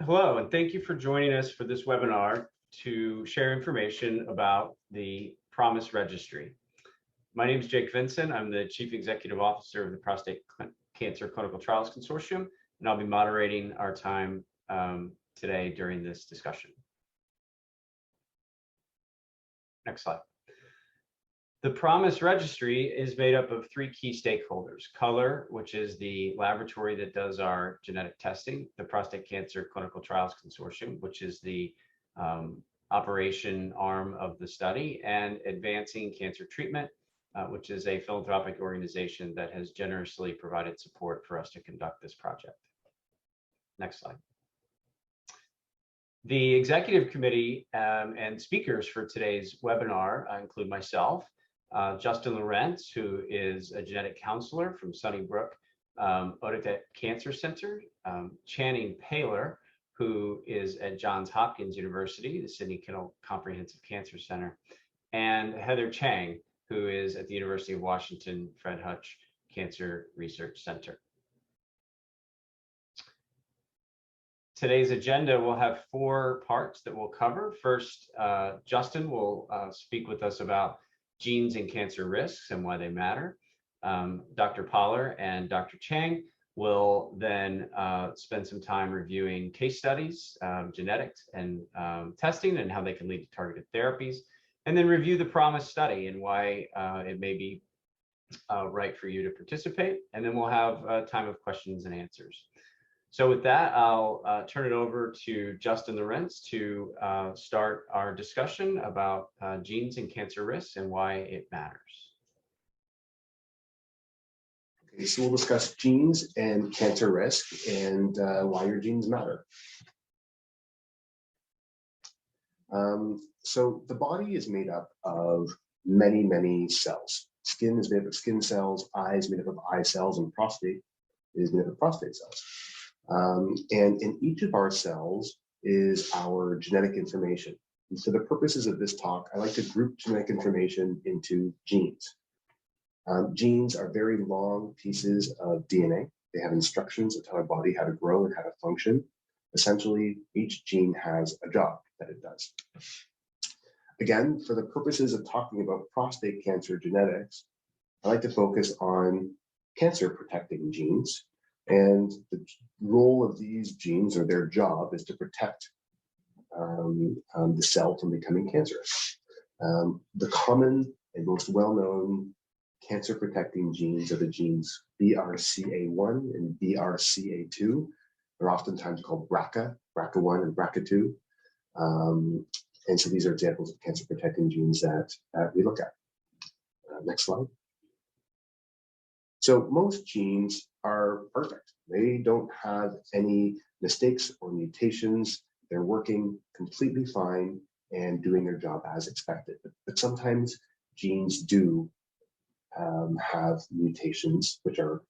Hello, and thank you for joining us for this webinar to share information about the PROMISE Registry. My name is Jake Vincent. I'm the Chief Executive Officer of the Prostate Cancer Clinical Trials Consortium, and I'll be moderating our time today during this discussion. Next slide. The PROMISE Registry is made up of three key stakeholders: Color, which is the laboratory that does our genetic testing; the Prostate Cancer Clinical Trials Consortium, which is the operation arm of the study; and Advancing Cancer Treatment, which is a philanthropic organization that has generously provided support for us to conduct this project. Next slide. The executive committee and speakers for today's webinar include myself, Justin Lorenz, who is a genetic counselor from Sunnybrook Odette Cancer Center; Channing Paler, who is at Johns Hopkins University, the Sidney Kimmel Comprehensive Cancer Center; and Heather Chang, who is at the University of Washington Fred Hutch Cancer Research Center. Today's agenda will have four parts that we'll cover. First, Justin will speak with us about genes and cancer risks and why they matter. Dr. Paler and Dr. Chang will then spend some time reviewing case studies, genetics, and testing, and how they can lead to targeted therapies, and then review the PROMISE study and why it may be right for you to participate. And then we'll have a time of questions and answers. So with that, I'll turn it over to Justin Lorenz to start our discussion about genes and cancer risks and why it matters. Okay, so we'll discuss genes and cancer risk and why your genes matter. So the body is made up of many, many cells. Skin is made up of skin cells, eye is made up of eye cells, and prostate is made up of prostate cells. And in each of our cells is our genetic information. And for the purposes of this talk, I like to group genetic information into genes. Genes are very long pieces of DNA. They have instructions that tell our body how to grow and how to function. Essentially, each gene has a job that it does. Again, for the purposes of talking about prostate cancer genetics, I like to focus on cancer protecting genes. And the role of these genes, or their job, is to protect the cell from becoming cancerous. The common and most well-known cancer-protecting genes are the genes BRCA1 and BRCA2. They're oftentimes called BRCA, BRCA1 and BRCA2. And so these are examples of cancer-protecting genes that we look at. Next slide. So most genes are perfect. They don't have any mistakes or mutations. They're working completely fine and doing their job as expected. But sometimes genes do have mutations, which are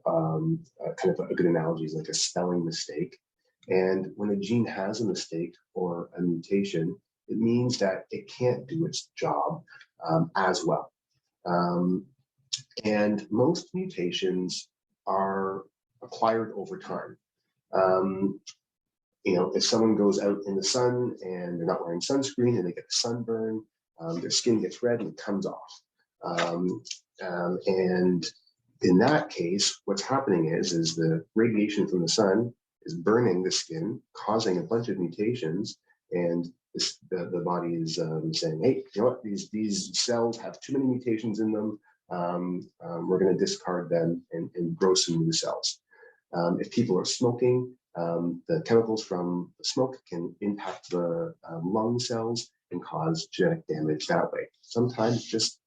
kind of a good analogy is like a spelling mistake. And when a gene has a mistake or a mutation, it means that it can't do its job as well. And most mutations are acquired over time. You know, if someone goes out in the sun and they're not wearing sunscreen and they get a sunburn, their skin gets red and it comes off. And in that case, what's happening is the radiation from the sun is burning the skin, causing a bunch of mutations, and the body is saying, hey, you know what, these cells have too many mutations in them. We're going to discard them and grow some new cells. If people are smoking, the chemicals from the smoke can impact the lung cells and cause genetic damage that way. Sometimes just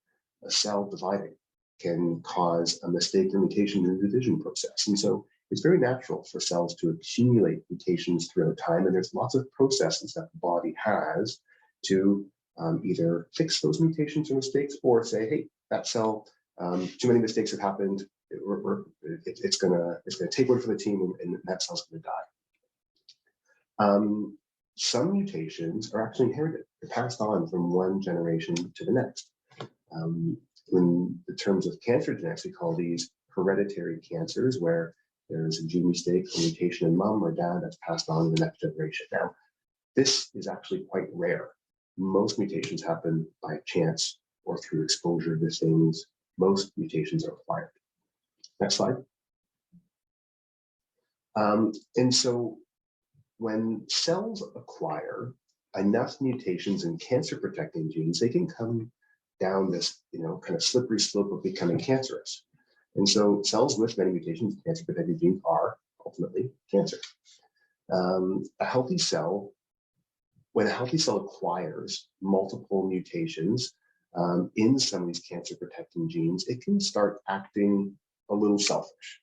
a cell dividing can cause a mistake or mutation in the division process. And so it's very natural for cells to accumulate mutations throughout time. And there's lots of processes that the body has to either fix those mutations or mistakes, or say, hey, that cell, too many mistakes have happened. It's gonna take one for the team, and that cell's gonna die. Some mutations are actually inherited. They're passed on from one generation to the next. In the terms of cancer genetics, we call these hereditary cancers, where there's a gene mistake or mutation in mom or dad that's passed on to the next generation. Now, this is actually quite rare. Most mutations happen by chance or through exposure to things. Most mutations are acquired. Next slide. And so when cells acquire enough mutations in cancer protecting genes, they can come down this, kind of slippery slope of becoming cancerous. And so cells with many mutations in cancer protecting genes are ultimately cancer. When a healthy cell acquires multiple mutations in some of these cancer protecting genes, it can start acting a little selfish.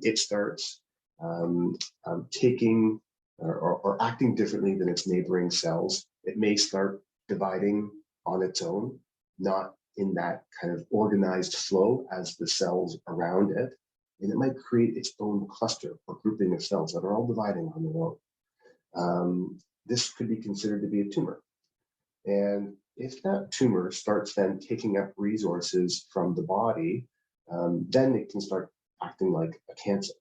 It starts taking or acting differently than its neighboring cells. It may start dividing on its own, not in that kind of organized flow as the cells around it. And it might create its own cluster or grouping of cells that are all dividing on their own. This could be considered to be a tumor. And if that tumor starts then taking up resources from the body, then it can start acting like a cancer.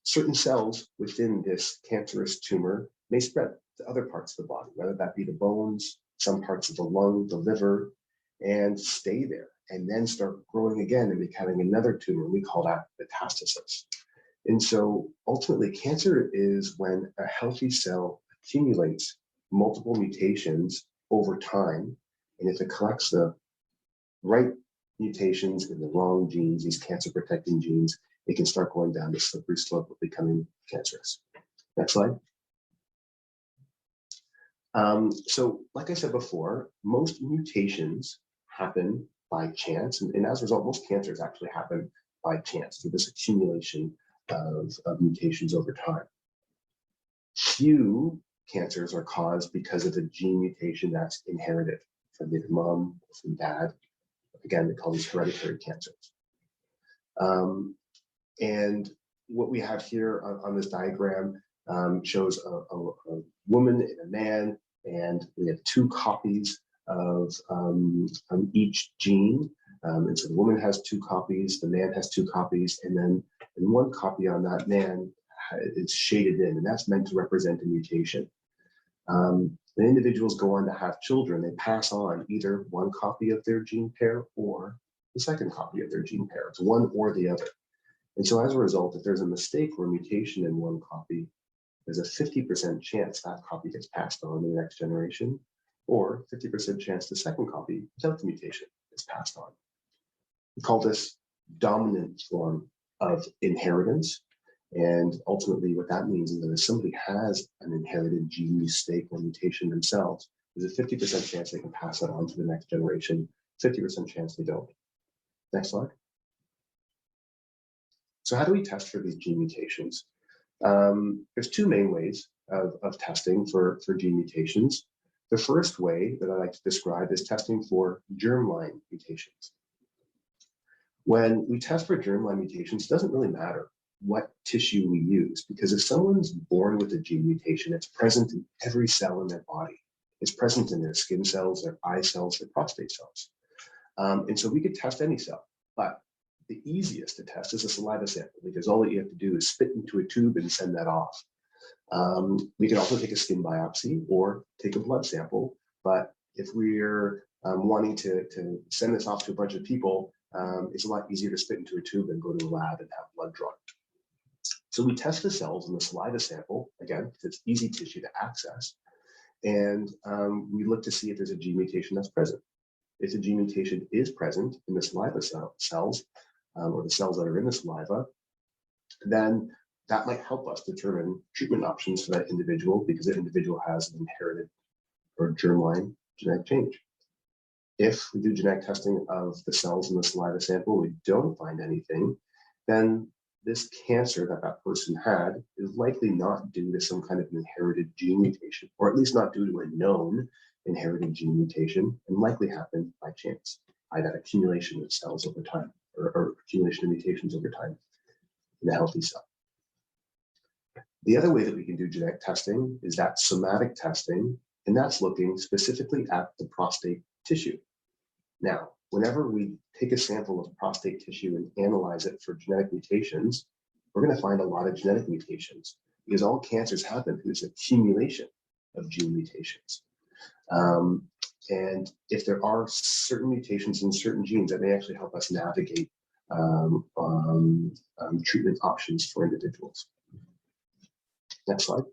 Certain cells within this cancerous tumor may spread to other parts of the body, whether that be the bones, some parts of the lung, the liver, and stay there, and then start growing again and becoming another tumor. We call that metastasis. And so ultimately, cancer is when a healthy cell accumulates multiple mutations over time, and if it collects the right mutations in the wrong genes, these cancer protecting genes, it can start going down the slippery slope of becoming cancerous. Next slide. So like I said before, most mutations happen by chance, and as a result, most cancers actually happen by chance through this accumulation of mutations over time. Few cancers are caused because of a gene mutation that's inherited from either mom or from dad. Again, they call these hereditary cancers. And what we have here on this diagram shows a woman and a man, and we have two copies of each gene. And so the woman has two copies, the man has two copies, and then one copy on that man is shaded in, and that's meant to represent a mutation. When individuals go on to have children, they pass on either one copy of their gene pair or the second copy of their gene pair. It's one or the other. And so as a result, if there's a mistake or a mutation in one copy, there's a 50% chance that copy gets passed on to the next generation, or 50% chance the second copy without the mutation is passed on. We call this dominant form of inheritance. And ultimately what that means is that if somebody has an inherited gene mistake or mutation themselves, there's a 50% chance they can pass that on to the next generation, 50% chance they don't. Next slide. So how do we test for these gene mutations? There's two main ways of testing for gene mutations. The first way that I like to describe is testing for germline mutations. When we test for germline mutations, it doesn't really matter what tissue we use, because if someone's born with a gene mutation, it's present in every cell in their body. It's present in their skin cells, their eye cells, their prostate cells. And so we could test any cell, but the easiest to test is a saliva sample, because all that you have to do is spit into a tube and send that off. We can also take a skin biopsy or take a blood sample, but if we're wanting to send this off to a bunch of people, it's a lot easier to spit into a tube and go to a lab and have blood drawn. So we test the cells in the saliva sample, again, because it's easy tissue to access, and we look to see if there's a gene mutation that's present. If the gene mutation is present in the saliva cells, or the cells that are in the saliva, then that might help us determine treatment options for that individual, because that individual has an inherited or germline genetic change. If we do genetic testing of the cells in the saliva sample, we don't find anything, then this cancer that that person had is likely not due to some kind of inherited gene mutation, or at least not due to a known inherited gene mutation, and likely happened by chance, by that accumulation of cells over time, or accumulation of mutations over time in a healthy cell. The other way that we can do genetic testing is that somatic testing, and that's looking specifically at the prostate tissue. Now, whenever we take a sample of prostate tissue and analyze it for genetic mutations, we're going to find a lot of genetic mutations because all cancers happen through this accumulation of gene mutations. And if there are certain mutations in certain genes, that may actually help us navigate treatment options for individuals. Next slide.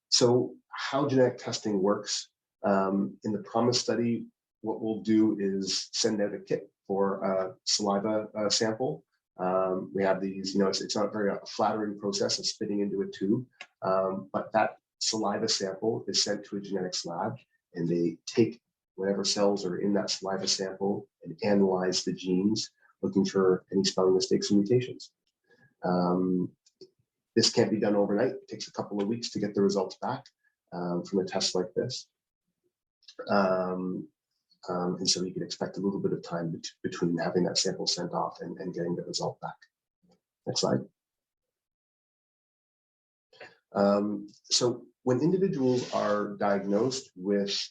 So how genetic testing works. In the PROMISE study, what we'll do is send out a kit for a saliva sample. We have these, it's not a very flattering process of spitting into a tube, but that saliva sample is sent to a genetics lab, and they take whatever cells are in that saliva sample and analyze the genes, looking for any spelling mistakes and mutations. This can't be done overnight. It takes a couple of weeks to get the results back from a test like this. And so you can expect a little bit of time between having that sample sent off and getting the result back. Next slide. So when individuals are diagnosed with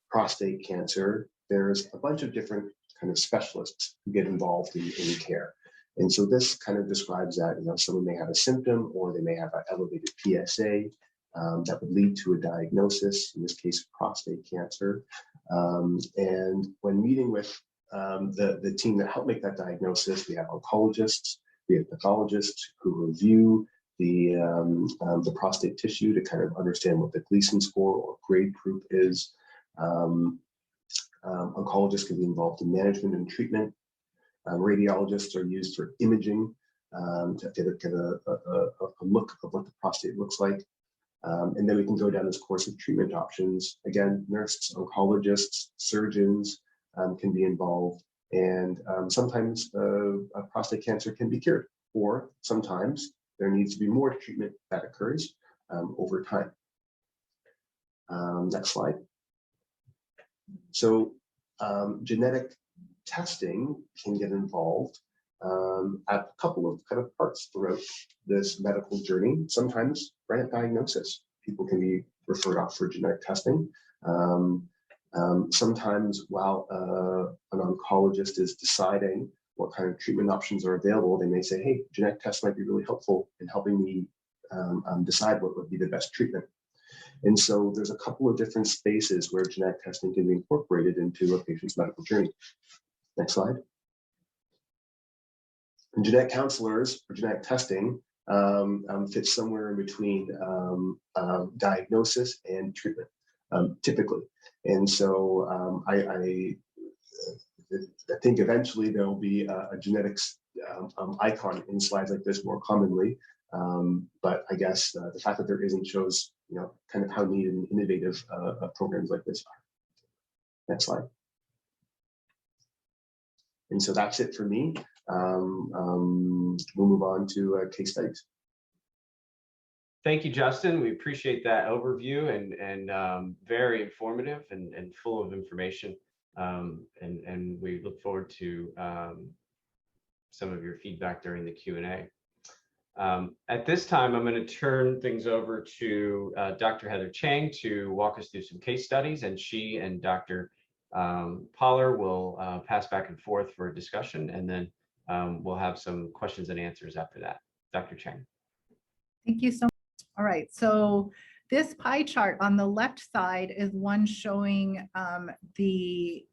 prostate cancer, there's a bunch of different kind of specialists who get involved in care. And so this kind of describes that, someone may have a symptom or they may have an elevated PSA that would lead to a diagnosis, in this case, prostate cancer. And when meeting with the team that helped make that diagnosis, we have oncologists, we have pathologists who review the prostate tissue to kind of understand what the Gleason score or grade group is. Oncologists can be involved in management and treatment. Radiologists are used for imaging to get a look of what the prostate looks like. And then we can go down this course of treatment options. Again, nurses, oncologists, surgeons can be involved. And sometimes prostate cancer can be cured, or sometimes there needs to be more treatment that occurs over time. Next slide. So genetic testing can get involved at a couple of kind of parts throughout this medical journey. Sometimes right at diagnosis, people can be referred off for genetic testing. Sometimes while an oncologist is deciding what kind of treatment options are available, they may say, hey, genetic tests might be really helpful in helping me decide what would be the best treatment. And so there's a couple of different spaces where genetic testing can be incorporated into a patient's medical journey. Next slide. And genetic counselors for genetic testing fits somewhere in between diagnosis and treatment, typically. And so I think eventually there will be a genetics icon in slides like this more commonly. But I guess the fact that there isn't shows, kind of how neat and innovative programs like this are. Next slide. And so that's it for me. We'll move on to case studies. Thank you, Justin. We appreciate that overview and very informative and full of information. And we look forward to some of your feedback during the Q&A. At this time, I'm going to turn things over to Dr. Heather Chang to walk us through some case studies, and she and Dr. Poller will pass back and forth for a discussion, and then we'll have some questions and answers after that. Dr. Chang. Thank you so much. All right, so this pie chart on the left side is one showing the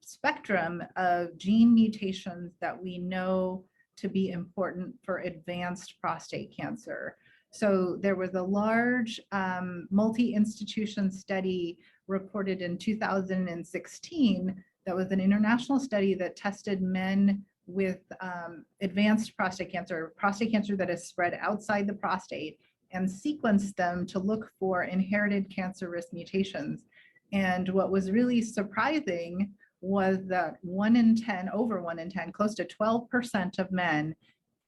spectrum of gene mutations that we know to be important for advanced prostate cancer. So there was a large multi-institution study reported in 2016 that was an international study that tested men with advanced prostate cancer that is spread outside the prostate, and sequenced them to look for inherited cancer risk mutations. And what was really surprising was that 1 in 10, over 1 in 10, close to 12% of men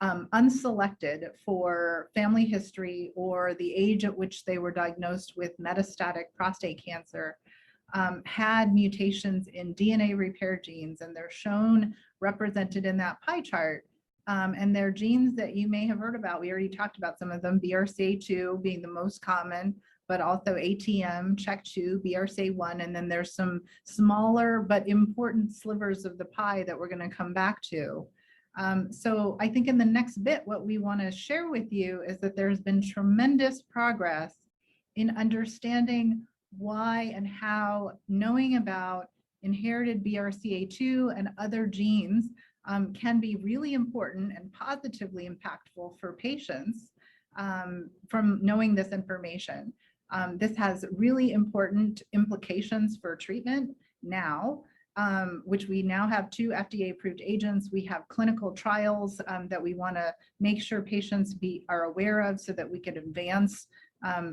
unselected for family history or the age at which they were diagnosed with metastatic prostate cancer had mutations in DNA repair genes, and they're shown represented in that pie chart. And they're genes that you may have heard about. We already talked about some of them, BRCA2 being the most common, but also ATM, CHEK2, BRCA1, and then there's some smaller but important slivers of the pie that we're going to come back to. So I think in the next bit, what we want to share with you is that there's been tremendous progress in understanding why and how knowing about inherited BRCA2 and other genes can be really important and positively impactful for patients from knowing this information. This has really important implications for treatment now, which we now have 2 FDA-approved agents. We have clinical trials that we want to make sure patients are aware of so that we can advance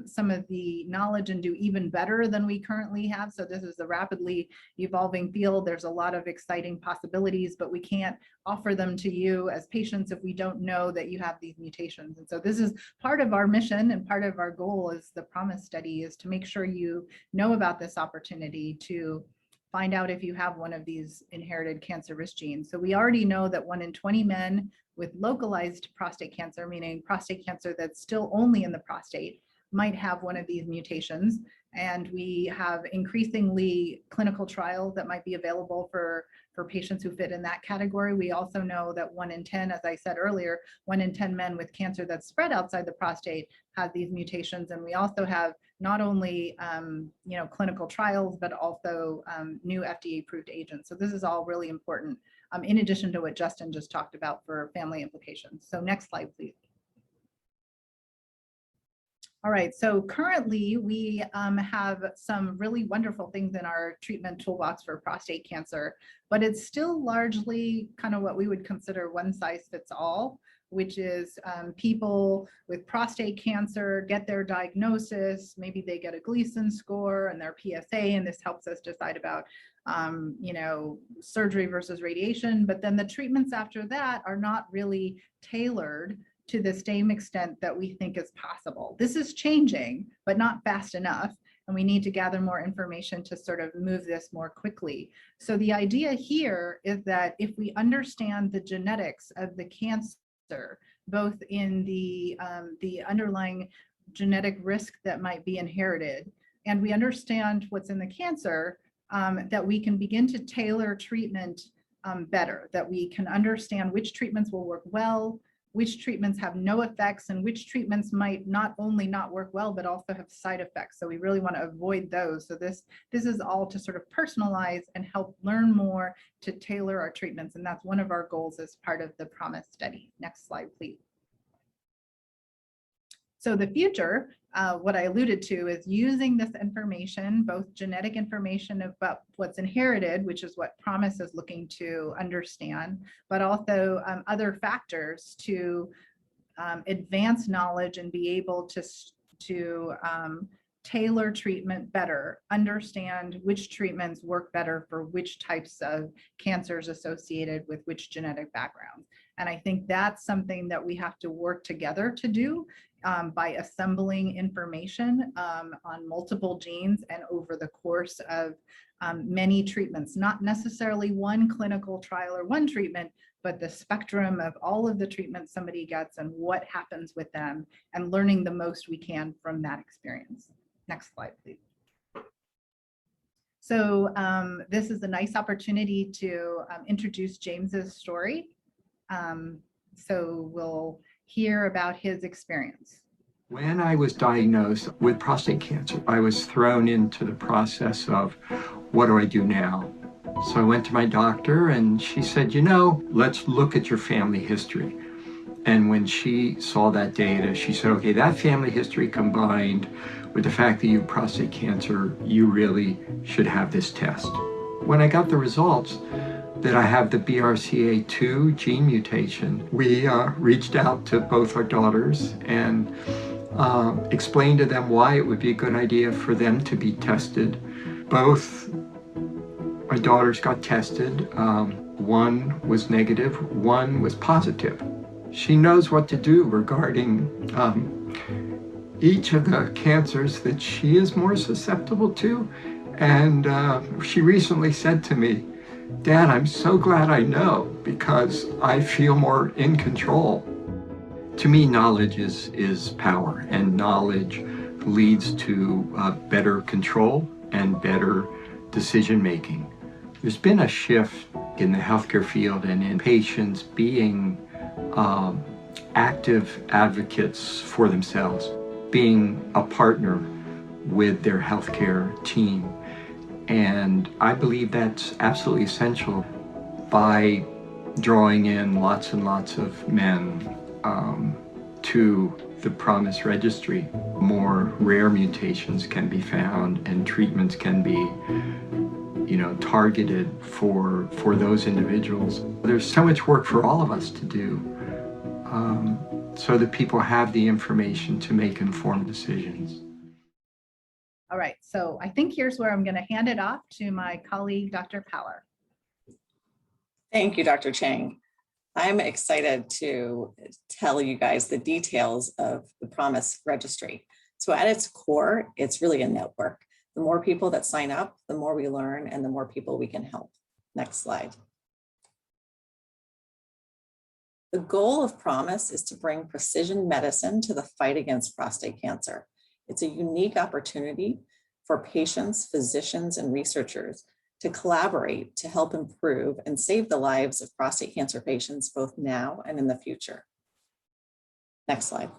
some of the knowledge and do even better than we currently have. So this is a rapidly evolving field. There's a lot of exciting possibilities, but we can't offer them to you as patients if we don't know that you have these mutations. And so this is part of our mission, and part of our goal is the PROMISE study is to make sure you know about this opportunity to find out if you have one of these inherited cancer risk genes. So we already know that 1 in 20 men with localized prostate cancer, meaning prostate cancer that's still only in the prostate, might have one of these mutations. And we have increasingly clinical trials that might be available for patients who fit in that category. We also know that 1 in 10, as I said earlier, 1 in 10 men with cancer that's spread outside the prostate have these mutations. And we also have not only clinical trials, but also new FDA-approved agents. So this is all really important, in addition to what Justin just talked about for family implications. So next slide, please. All right, so currently we have some really wonderful things in our treatment toolbox for prostate cancer, but it's still largely kind of what we would consider one size fits all, which is people with prostate cancer get their diagnosis, maybe they get a Gleason score and their PSA, and this helps us decide about surgery versus radiation, but then the treatments after that are not really tailored to the same extent that we think is possible. This is changing, but not fast enough. And we need to gather more information to sort of move this more quickly. So the idea here is that if we understand the genetics of the cancer, both in the underlying genetic risk that might be inherited, and we understand what's in the cancer, that we can begin to tailor treatment better, that we can understand which treatments will work well, which treatments have no effects, and which treatments might not only not work well, but also have side effects. So we really want to avoid those. So this is all to sort of personalize and help learn more to tailor our treatments. And that's one of our goals as part of the PROMISE study. Next slide, please. So the future, what I alluded to is using this information, both genetic information about what's inherited, which is what PROMISE is looking to understand, but also other factors to advance knowledge and be able to tailor treatment better, understand which treatments work better for which types of cancers associated with which genetic backgrounds. And I think that's something that we have to work together to do by assembling information on multiple genes and over the course of many treatments, not necessarily one clinical trial or one treatment, but the spectrum of all of the treatments somebody gets and what happens with them, and learning the most we can from that experience. Next slide, please. So this is a nice opportunity to introduce James's story. So we'll hear about his experience. When I was diagnosed with prostate cancer, I was thrown into the process of, what do I do now? So I went to my doctor and she said, let's look at your family history. And when she saw that data, she said, okay, that family history combined with the fact that you have prostate cancer, you really should have this test. When I got the results that I have the BRCA2 gene mutation, we reached out to both our daughters and explained to them why it would be a good idea for them to be tested. Both our daughters got tested. One was negative, one was positive. She knows what to do regarding each of the cancers that she is more susceptible to. And she recently said to me, Dad, I'm so glad I know because I feel more in control. To me, knowledge is power, and knowledge leads to better control and better decision making. There's been a shift in the healthcare field and in patients being active advocates for themselves, being a partner with their healthcare team. And I believe that's absolutely essential. By drawing in lots and lots of men to the PROMIS registry, more rare mutations can be found and treatments can be targeted for those individuals. There's so much work for all of us to do so that people have the information to make informed decisions. All right, so I think here's where I'm going to hand it off to my colleague, Dr. Power. Thank you, Dr. Chang. I'm excited to tell you guys the details of the PROMIS registry. So at its core, it's really a network. The more people that sign up, the more we learn and the more people we can help. Next slide. The goal of PROMIS is to bring precision medicine to the fight against prostate cancer. It's a unique opportunity for patients, physicians, and researchers to collaborate to help improve and save the lives of prostate cancer patients both now and in the future. Next slide.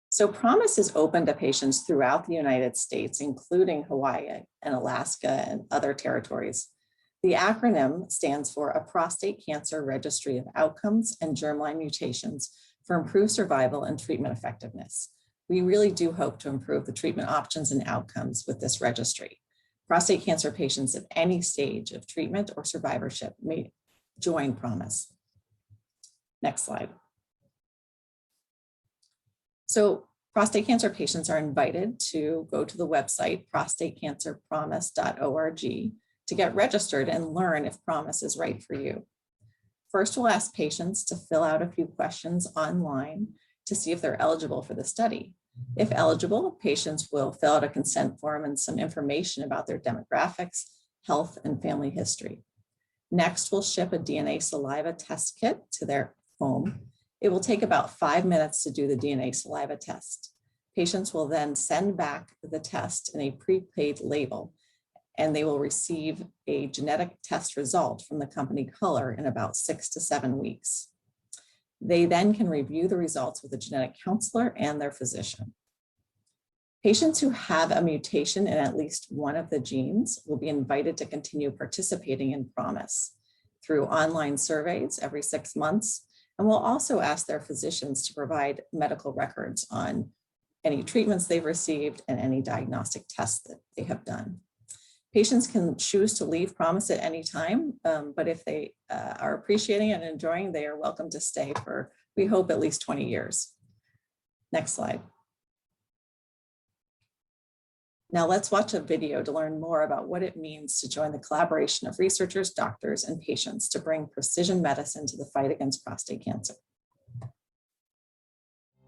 So PROMIS is open to patients throughout the United States, including Hawaii and Alaska and other territories. The acronym stands for a Prostate Cancer Registry of Outcomes and Germline Mutations for improved survival and treatment effectiveness. We really do hope to improve the treatment options and outcomes with this registry. Prostate cancer patients at any stage of treatment or survivorship may join PROMIS. Next slide. So prostate cancer patients are invited to go to the website prostatecancerpromise.org to get registered and learn if PROMIS is right for you. First, we'll ask patients to fill out a few questions online to see if they're eligible for the study. If eligible, patients will fill out a consent form and some information about their demographics, health, and family history. Next, we'll ship a DNA saliva test kit to their home. It will take about 5 minutes to do the DNA saliva test. Patients will then send back the test in a prepaid label, and they will receive a genetic test result from the company Color in about 6 to 7 weeks. They then can review the results with a genetic counselor and their physician. Patients who have a mutation in at least one of the genes will be invited to continue participating in PROMIS through online surveys every 6 months, and we'll also ask their physicians to provide medical records on any treatments they've received and any diagnostic tests that they have done. Patients can choose to leave PROMIS at any time, but if they are appreciating and enjoying, they are welcome to stay for, we hope, at least 20 years. Next slide. Now let's watch a video to learn more about what it means to join the collaboration of researchers, doctors, and patients to bring precision medicine to the fight against prostate cancer.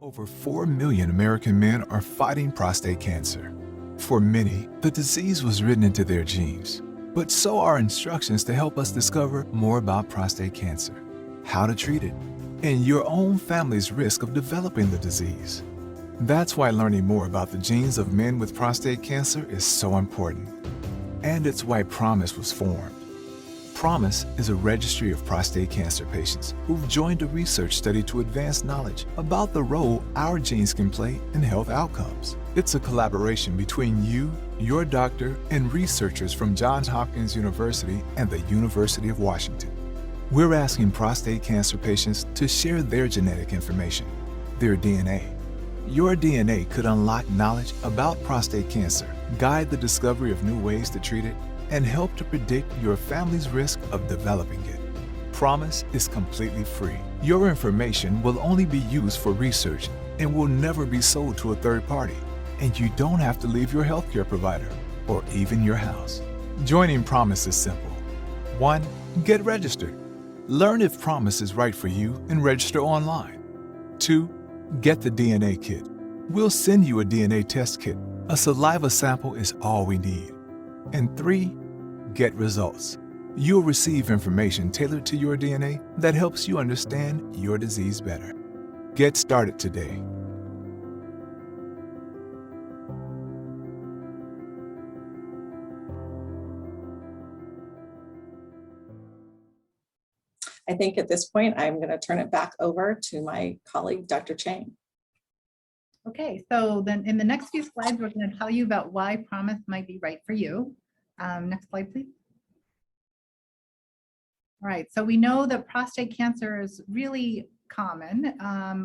Over 4 million American men are fighting prostate cancer. For many, the disease was written into their genes, but so are instructions to help us discover more about prostate cancer, how to treat it, and your own family's risk of developing the disease. That's why learning more about the genes of men with prostate cancer is so important. And it's why PROMIS was formed. PROMIS is a registry of prostate cancer patients who've joined a research study to advance knowledge about the role our genes can play in health outcomes. It's a collaboration between you, your doctor, and researchers from Johns Hopkins University and the University of Washington. We're asking prostate cancer patients to share their genetic information, their DNA. Your DNA could unlock knowledge about prostate cancer, guide the discovery of new ways to treat it, and help to predict your family's risk of developing it. PROMIS is completely free. Your information will only be used for research and will never be sold to a third party. And you don't have to leave your healthcare provider or even your house. Joining PROMIS is simple. 1. Get registered. Learn if PROMIS is right for you and register online. 2. Get the DNA kit. We'll send you a DNA test kit. A saliva sample is all we need. And 3. Get results. You'll receive information tailored to your DNA that helps you understand your disease better. Get started today. I think at this point, I'm going to turn it back over to my colleague, Dr. Chang. Okay, so then in the next few slides, we're going to tell you about why PROMIS might be right for you. Next slide, please. All right, so we know that prostate cancer is really common.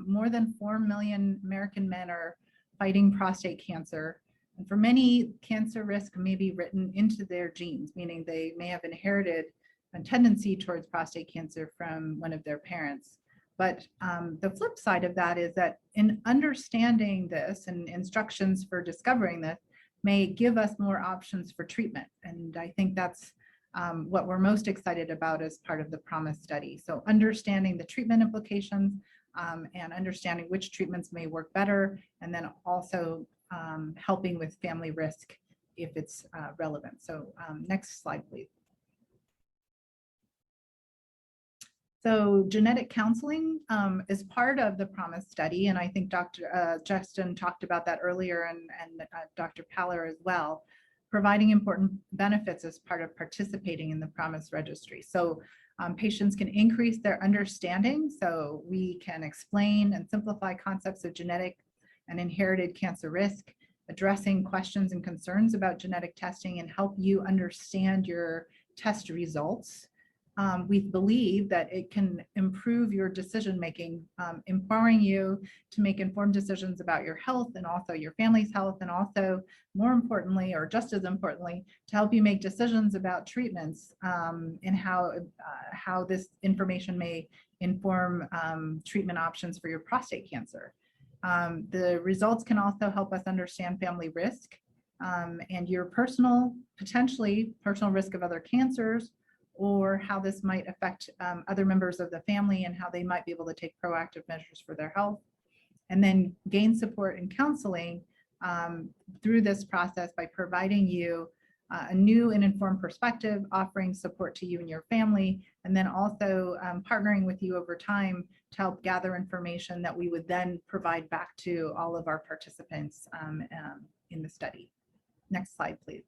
More than 4 million American men are fighting prostate cancer. And for many, cancer risk may be written into their genes, meaning they may have inherited a tendency towards prostate cancer from one of their parents. But the flip side of that is that in understanding this and instructions for discovering this may give us more options for treatment. And I think that's what we're most excited about as part of the PROMIS study. So understanding the treatment implications and understanding which treatments may work better, and then also helping with family risk if it's relevant. So next slide, please. So genetic counseling is part of the PROMIS study, and I think Dr. Justin talked about that earlier, and Dr. Paller as well, providing important benefits as part of participating in the PROMIS registry. So patients can increase their understanding, so we can explain and simplify concepts of genetic and inherited cancer risk, addressing questions and concerns about genetic testing, and help you understand your test results. We believe that it can improve your decision-making, empowering you to make informed decisions about your health and also your family's health, and also more importantly, or just as importantly, to help you make decisions about treatments and how this information may inform treatment options for your prostate cancer. The results can also help us understand family risk and your potentially personal risk of other cancers, or how this might affect other members of the family and how they might be able to take proactive measures for their health. And then gain support and counseling through this process by providing you a new and informed perspective, offering support to you and your family, and then also partnering with you over time to help gather information that we would then provide back to all of our participants in the study. Next slide, please.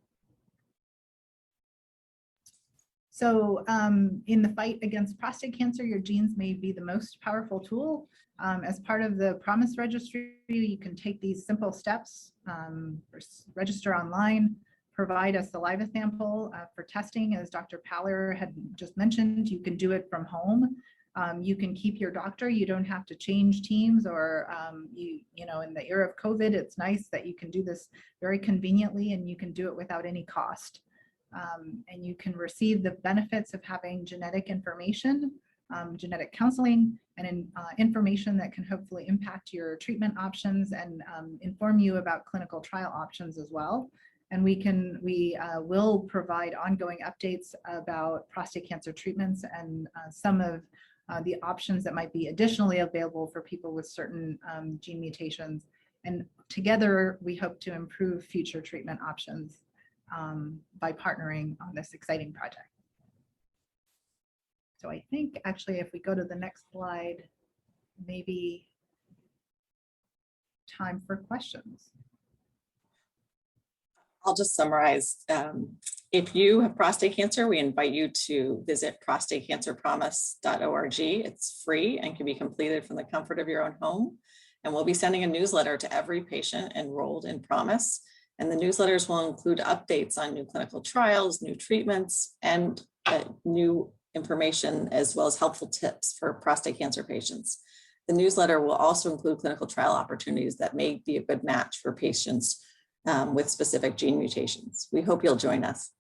So in the fight against prostate cancer, your genes may be the most powerful tool. As part of the PROMIS registry, you can take these simple steps, register online, provide a saliva sample for testing. As Dr. Paller had just mentioned, you can do it from home. You can keep your doctor. You don't have to change teams, or you know, in the era of COVID, it's nice that you can do this very conveniently, and you can do it without any cost. And you can receive the benefits of having genetic information, genetic counseling, and information that can hopefully impact your treatment options and inform you about clinical trial options as well. And we will provide ongoing updates about prostate cancer treatments and some of the options that might be additionally available for people with certain gene mutations. And together, we hope to improve future treatment options by partnering on this exciting project. So I think actually if we go to the next slide, maybe time for questions. I'll just summarize. If you have prostate cancer, we invite you to visit prostatecancerpromise.org. It's free and can be completed from the comfort of your own home. And we'll be sending a newsletter to every patient enrolled in PROMIS. And the newsletters will include updates on new clinical trials, new treatments, and new information, as well as helpful tips for prostate cancer patients. The newsletter will also include clinical trial opportunities that may be a good match for patients with specific gene mutations. We hope you'll join us.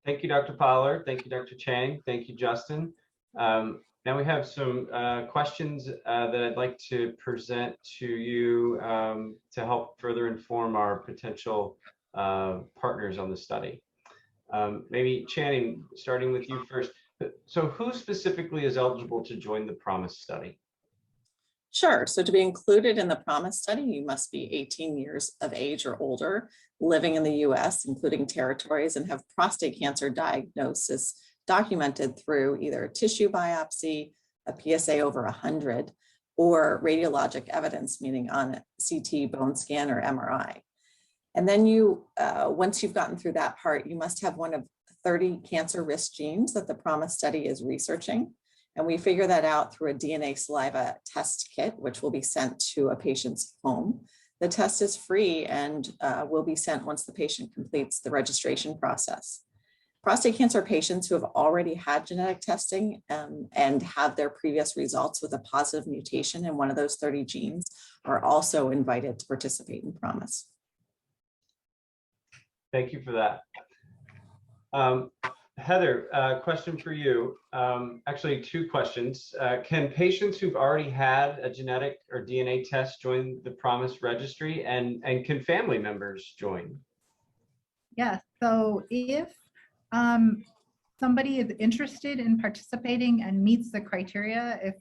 Thank you, Dr. Paller. Thank you, Dr. Chang. Thank you, Justin. Now we have some questions that I'd like to present to you to help further inform our potential partners on the study. Maybe Channing, starting with you first. So who specifically is eligible to join the PROMIS study? Sure. So to be included in the PROMIS study, you must be 18 years of age or older, living in the US, including territories, and have prostate cancer diagnosis documented through either a tissue biopsy, a PSA over 100, or radiologic evidence, meaning on a CT, bone scan, or MRI. And then you, once you've gotten through that part, you must have one of 30 cancer risk genes that the PROMISE study is researching. And we figure that out through a DNA saliva test kit, which will be sent to a patient's home. The test is free and will be sent once the patient completes the registration process. Prostate cancer patients who have already had genetic testing and have their previous results with a positive mutation in one of those 30 genes are also invited to participate in PROMISE. Thank you for that. Heather, question for you. Actually, two questions. Can patients who've already had a genetic or DNA test join the PROMISE registry, and can family members join? Yes, so if somebody is interested in participating and meets the criteria,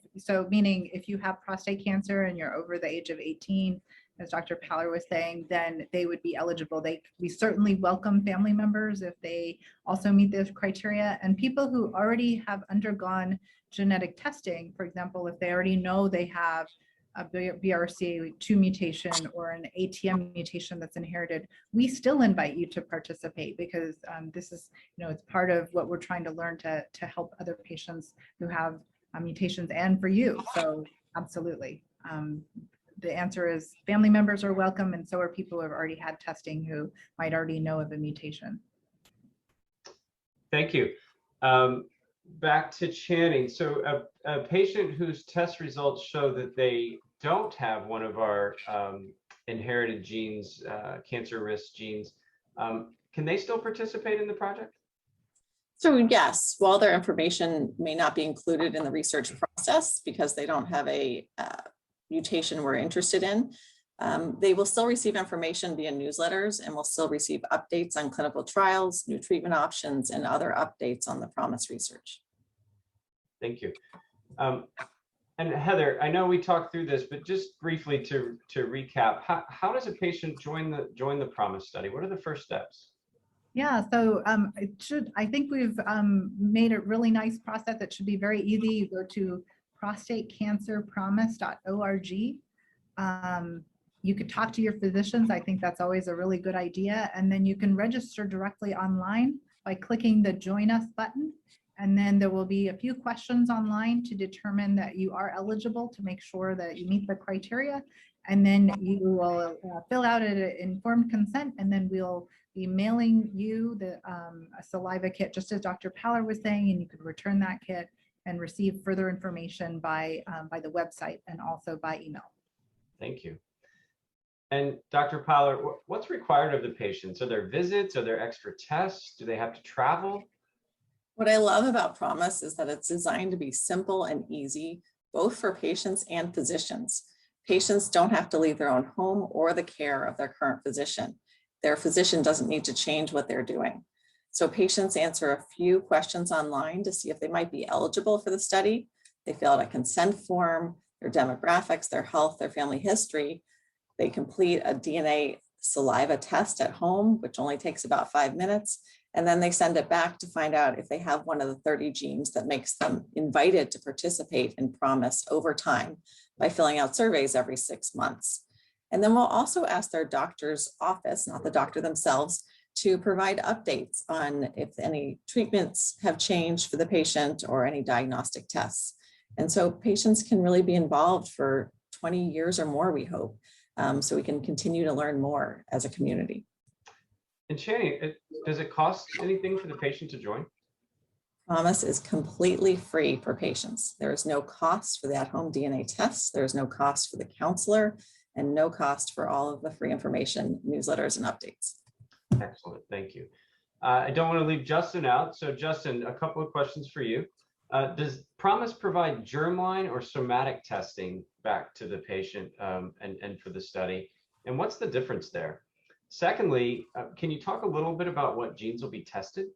meaning if you have prostate cancer and you're over the age of 18, as Dr. Paller was saying, then they would be eligible. We certainly welcome family members if they also meet those criteria. And people who already have undergone genetic testing, for example, if they already know they have a BRCA2 mutation or an ATM mutation that's inherited, we still invite you to participate, because this is, it's part of what we're trying to learn to help other patients who have mutations, and for you. So absolutely. The answer is family members are welcome, and so are people who have already had testing who might already know of a mutation. Thank you. Back to Channing. So a patient whose test results show that they don't have one of our inherited genes, cancer risk genes, can they still participate in the project? So yes, while their information may not be included in the research process because they don't have a mutation we're interested in, they will still receive information via newsletters and will still receive updates on clinical trials, new treatment options, and other updates on the PROMISE research. Thank you. And Heather, I know we talked through this, but just briefly to recap, how does a patient join the PROMISE study? What are the first steps? Yeah, so I think we've made a really nice process. It should be very easy. You go to prostatecancerpromise.org. You could talk to your physicians. I think that's always a really good idea. And then you can register directly online by clicking the Join Us button. And then there will be a few questions online to determine that you are eligible, to make sure that you meet the criteria. And then you will fill out an informed consent, and then we'll be mailing you a saliva kit, just as Dr. Paller was saying, and you could return that kit and receive further information by the website and also by email. Thank you. And Dr. Paller, what's required of the patients? Are there visits? Are there extra tests? Do they have to travel? What I love about PROMISE is that it's designed to be simple and easy, both for patients and physicians. Patients don't have to leave their own home or the care of their current physician. Their physician doesn't need to change what they're doing. So patients answer a few questions online to see if they might be eligible for the study. They fill out a consent form, their demographics, their health, their family history. They complete a DNA saliva test at home, which only takes about 5 minutes. And then they send it back to find out if they have one of the 30 genes that makes them invited to participate in PROMISE over time by filling out surveys every 6 months. And then we'll also ask their doctor's office, not the doctor themselves, to provide updates on if any treatments have changed for the patient or any diagnostic tests. And so patients can really be involved for 20 years or more, we hope, so we can continue to learn more as a community. And Channing, does it cost anything for the patient to join? PROMISE is completely free for patients. There is no cost for the at-home DNA tests. There is no cost for the counselor, and no cost for all of the free information, newsletters, and updates. Excellent, thank you. I don't want to leave Justin out. So Justin, a couple of questions for you. Does PROMISE provide germline or somatic testing back to the patient and for the study? And what's the difference there? Secondly, can you talk a little bit about what genes will be tested?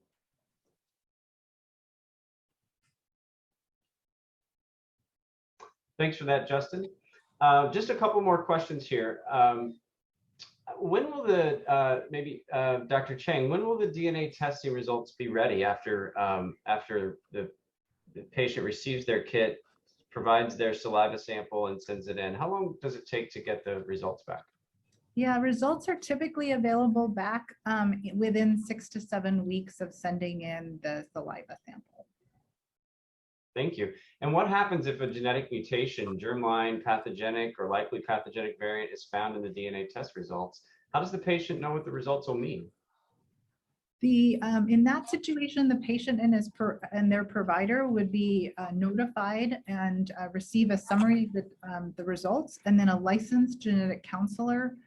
Thanks for that, Justin. Just a couple more questions here. When will Dr. Chang, when will the DNA testing results be ready after the patient receives their kit, provides their saliva sample, and sends it in? How long does it take to get the results back? Yeah, results are typically available back within 6 to 7 weeks of sending in the saliva sample. Thank you. And what happens if a genetic mutation, germline, pathogenic, or likely pathogenic variant is found in the DNA test results? How does the patient know what the results will mean? In that situation, the patient and their provider would be notified and receive a summary of the results, and then a licensed genetic counselor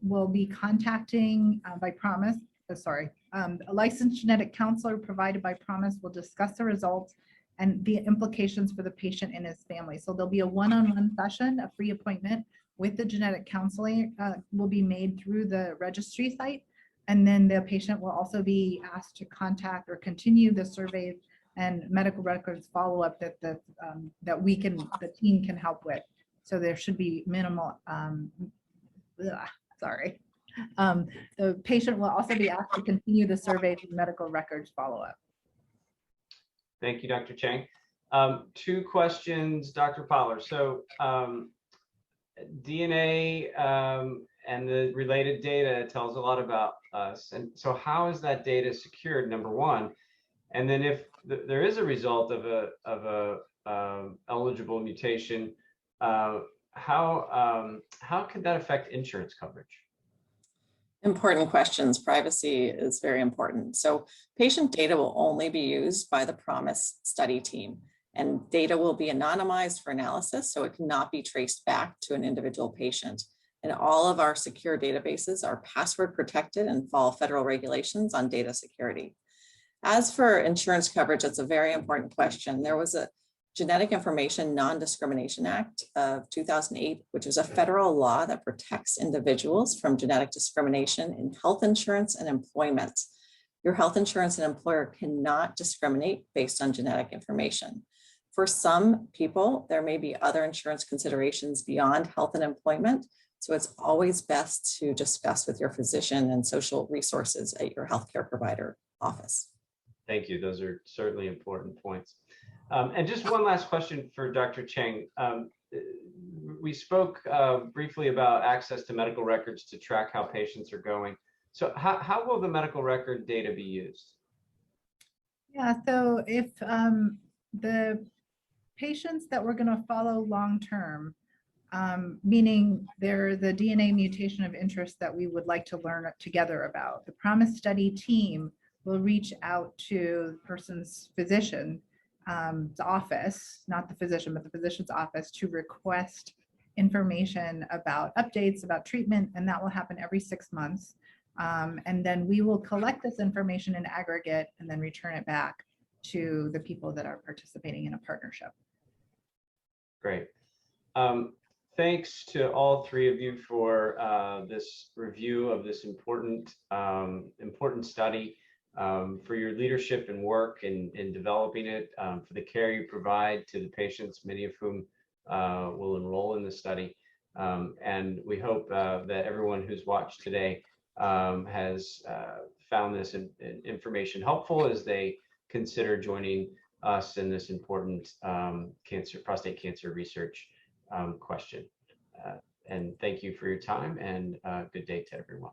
will be contacting by promise. A licensed genetic counselor provided by promise will discuss the results and the implications for the patient and his family. So there'll be a one-on-one session, a free appointment with the genetic counseling will be made through the registry site. And then the patient will also be asked to contact or continue the surveys and medical records follow-up that the team can help with. So there should be minimal, the patient will also be asked to continue the surveys and medical records follow-up. Thank you, Dr. Chang. 2 questions, Dr. Fowler. So DNA and the related data tells a lot about us. And so how is that data secured, number one? And then if there is a result of a eligible mutation, how could that affect insurance coverage? Important questions. Privacy is very important. So patient data will only be used by the PROMISE study team, and data will be anonymized for analysis, so it cannot be traced back to an individual patient. And all of our secure databases are password protected and follow federal regulations on data security. As for insurance coverage, that's a very important question. There was a Genetic Information Non-Discrimination Act of 2008, which is a federal law that protects individuals from genetic discrimination in health insurance and employment. Your health insurance and employer cannot discriminate based on genetic information. For some people, there may be other insurance considerations beyond health and employment, so it's always best to discuss with your physician and social resources at your healthcare provider office. Thank you. Those are certainly important points. And just one last question for Dr. Chang. We spoke briefly about access to medical records to track how patients are going. So how will the medical record data be used? Yeah, so if the patients that we're going to follow long-term, meaning they're the DNA mutation of interest that we would like to learn together about, the PROMISE study team will reach out to the person's physician office, not the physician, but the physician's office, to request information about updates, about treatment, and that will happen every 6 months. And then we will collect this information in aggregate and then return it back to the people that are participating in a partnership. Great. Thanks to all 3 of you for this review of this important study, for your leadership and work in developing it, for the care you provide to the patients, many of whom will enroll in the study. And we hope that everyone who's watched today has found this information helpful as they consider joining us in this important prostate cancer research question. And thank you for your time, and good day to everyone.